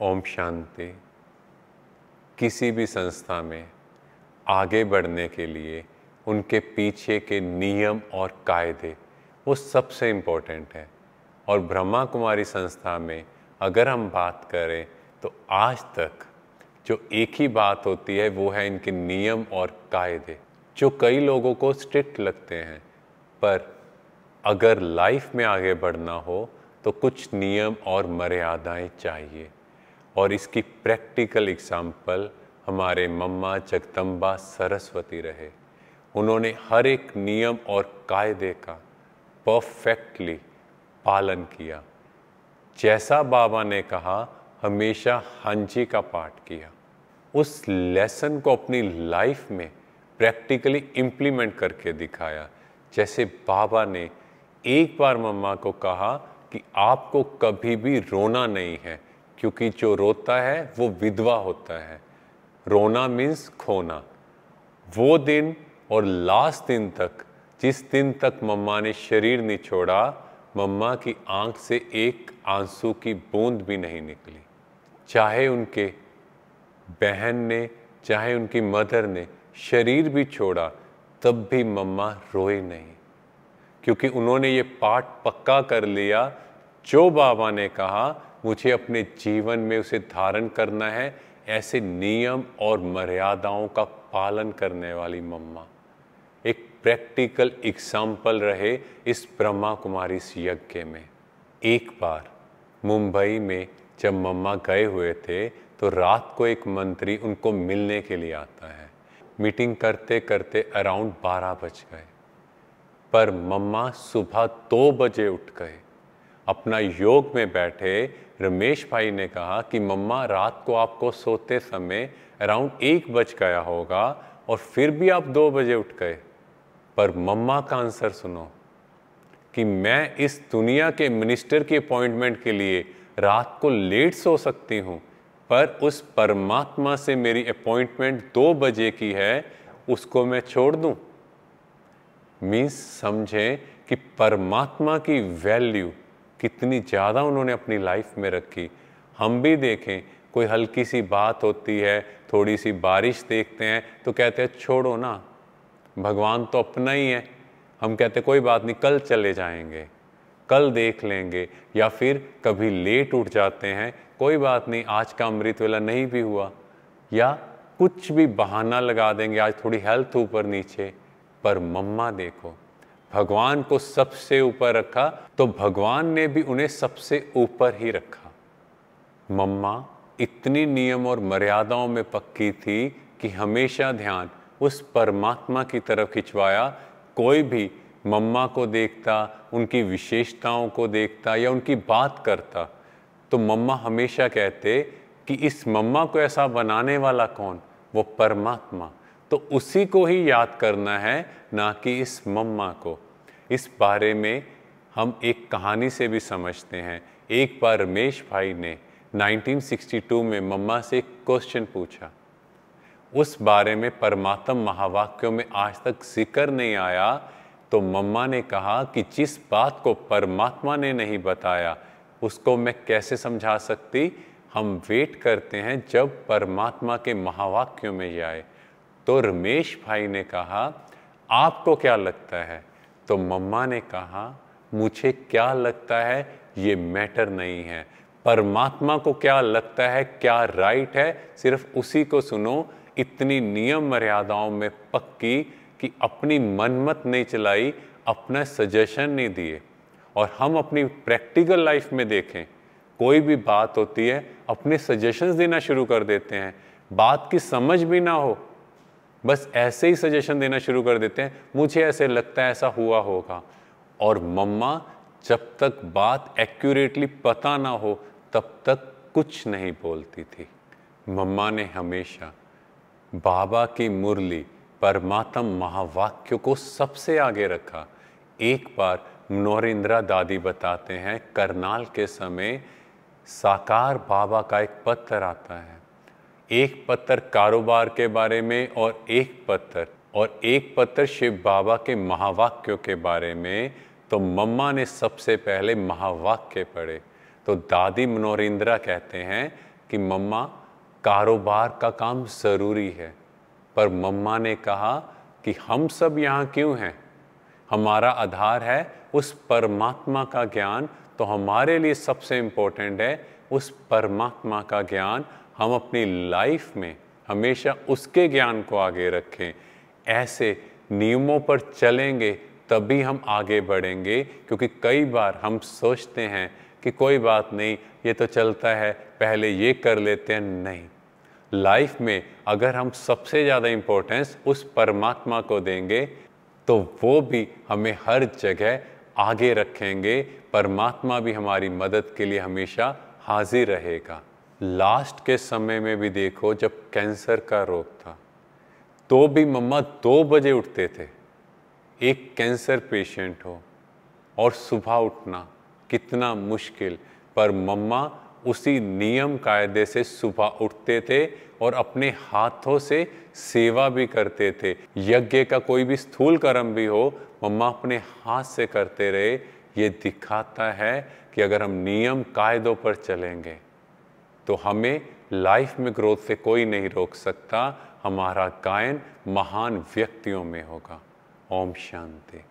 ओम शांति। किसी भी संस्था में आगे बढ़ने के लिए उनके पीछे के नियम और कायदे वो सबसे इम्पोर्टेंट है। और ब्रह्मा कुमारी संस्था में अगर हम बात करें तो आज तक जो एक ही बात होती है वो है इनके नियम और कायदे, जो कई लोगों को स्ट्रिक्ट लगते हैं, पर अगर लाइफ में आगे बढ़ना हो तो कुछ नियम और मर्यादाएं चाहिए। और इसकी प्रैक्टिकल एग्जाम्पल हमारे मम्मा जगदम्बा सरस्वती रहे। उन्होंने हर एक नियम और कायदे का परफेक्टली पालन किया। जैसा बाबा ने कहा हमेशा हाँ जी का पाठ किया। उस लेसन को अपनी लाइफ में प्रैक्टिकली इम्प्लीमेंट करके दिखाया। जैसे बाबा ने एक बार मम्मा को कहा कि आपको कभी भी रोना नहीं है, क्योंकि जो रोता है वो विधवा होता है। रोना मीन्स खोना। वो दिन और लास्ट दिन तक, जिस दिन तक मम्मा ने शरीर नहीं छोड़ा, मम्मा की आंख से एक आंसू की बूंद भी नहीं निकली। चाहे उनके बहन ने, चाहे उनकी मदर ने शरीर भी छोड़ा, तब भी मम्मा रोए नहीं, क्योंकि उन्होंने ये पाठ पक्का कर लिया। जो बाबा ने कहा मुझे अपने जीवन में उसे धारण करना है, ऐसे नियम और मर्यादाओं का पालन करने वाली मम्मा एक प्रैक्टिकल एग्जाम्पल रहे इस ब्रह्मा कुमारी इस यज्ञ में। एक बार मुंबई में जब मम्मा गए हुए थे तो रात को एक मंत्री उनको मिलने के लिए आता है। मीटिंग करते करते अराउंड 12 बज गए, पर मम्मा सुबह 2 बजे उठ गए। अपना योग में बैठे रमेश भाई ने कहा कि मम्मा रात को आपको सोते समय अराउंड 1 बज गया होगा और फिर भी आप 2 बजे उठ गए। पर मम्मा का आंसर सुनो कि मैं इस दुनिया के मिनिस्टर की अपॉइंटमेंट के लिए रात को लेट सो सकती हूँ, पर उस परमात्मा से मेरी अपॉइंटमेंट 2 बजे की है, उसको मैं छोड़ दूँ। मीन्स समझें कि परमात्मा की वैल्यू कितनी ज़्यादा उन्होंने अपनी लाइफ में रखी। हम भी देखें, कोई हल्की सी बात होती है, थोड़ी सी बारिश देखते हैं तो कहते हैं छोड़ो ना, भगवान तो अपना ही है। हम कहते कोई बात नहीं, कल चले जाएंगे, कल देख लेंगे। या फिर कभी लेट उठ जाते हैं, कोई बात नहीं, आज का अमृत वेला नहीं भी हुआ, या कुछ भी बहाना लगा देंगे, आज थोड़ी हेल्थ ऊपर नीचे। पर मम्मा देखो, भगवान को सबसे ऊपर रखा तो भगवान ने भी उन्हें सबसे ऊपर ही रखा। मम्मा इतनी नियम और मर्यादाओं में पक्की थी कि हमेशा ध्यान उस परमात्मा की तरफ खिंचवाया। कोई भी मम्मा को देखता, उनकी विशेषताओं को देखता या उनकी बात करता, तो मम्मा हमेशा कहते कि इस मम्मा को ऐसा बनाने वाला कौन? वो परमात्मा। तो उसी को ही याद करना है, ना कि इस मम्मा को। इस बारे में हम एक कहानी से भी समझते हैं। एक बार रमेश भाई ने 1962 में मम्मा से एक क्वेश्चन पूछा। उस बारे में परमात्म महावाक्यों में आज तक जिक्र नहीं आया। तो मम्मा ने कहा कि जिस बात को परमात्मा ने नहीं बताया उसको मैं कैसे समझा सकती। हम वेट करते हैं जब परमात्मा के महावाक्यों में जाए। तो रमेश भाई ने कहा आपको क्या लगता है? तो मम्मा ने कहा मुझे क्या लगता है ये मैटर नहीं है, परमात्मा को क्या लगता है, क्या राइट है, सिर्फ उसी को सुनो। इतनी नियम मर्यादाओं में पक्की कि अपनी मनमत नहीं चलाई, अपना सजेशन नहीं दिए। और हम अपनी प्रैक्टिकल लाइफ में देखें, कोई भी बात होती है अपने सजेशंस देना शुरू कर देते हैं। बात की समझ भी ना हो, बस ऐसे ही सजेशन देना शुरू कर देते हैं, मुझे ऐसे लगता है ऐसा हुआ होगा। और मम्मा जब तक बात एक्यूरेटली पता ना हो तब तक कुछ नहीं बोलती थी। मम्मा ने हमेशा बाबा की मुरली परमात्म महावाक्य को सबसे आगे रखा। एक बार नोरिंद्रा दादी बताते हैं, करनाल के समय साकार बाबा का एक पत्र आता है। एक पत्र कारोबार के बारे में और एक पत्र शिव बाबा के महावाक्यों के बारे में। तो मम्मा ने सबसे पहले महावाक्य पढ़े। तो दादी मनोरिंद्रा कहते हैं कि मम्मा कारोबार का काम ज़रूरी है, पर मम्मा ने कहा कि हम सब यहाँ क्यों हैं, हमारा आधार है उस परमात्मा का ज्ञान, तो हमारे लिए सबसे इम्पोर्टेंट है उस परमात्मा का ज्ञान। हम अपनी लाइफ में हमेशा उसके ज्ञान को आगे रखें। ऐसे नियमों पर चलेंगे तभी हम आगे बढ़ेंगे, क्योंकि कई बार हम सोचते हैं कि कोई बात नहीं, ये तो चलता है, पहले ये कर लेते हैं। नहीं, लाइफ में अगर हम सबसे ज़्यादा इम्पोर्टेंस उस परमात्मा को देंगे तो वो भी हमें हर जगह आगे रखेंगे। परमात्मा भी हमारी मदद के लिए हमेशा हाजिर रहेगा। लास्ट के समय में भी देखो, जब कैंसर का रोग था तो भी मम्मा 2 बजे उठते थे। एक कैंसर पेशेंट हो और सुबह उठना कितना मुश्किल, पर मम्मा उसी नियम कायदे से सुबह उठते थे और अपने हाथों से सेवा भी करते थे। यज्ञ का कोई भी स्थूल कर्म भी हो, मम्मा अपने हाथ से करते रहे। ये दिखाता है कि अगर हम नियम कायदों पर चलेंगे तो हमें लाइफ में ग्रोथ से कोई नहीं रोक सकता। हमारा गायन महान व्यक्तियों में होगा। ओम शांति।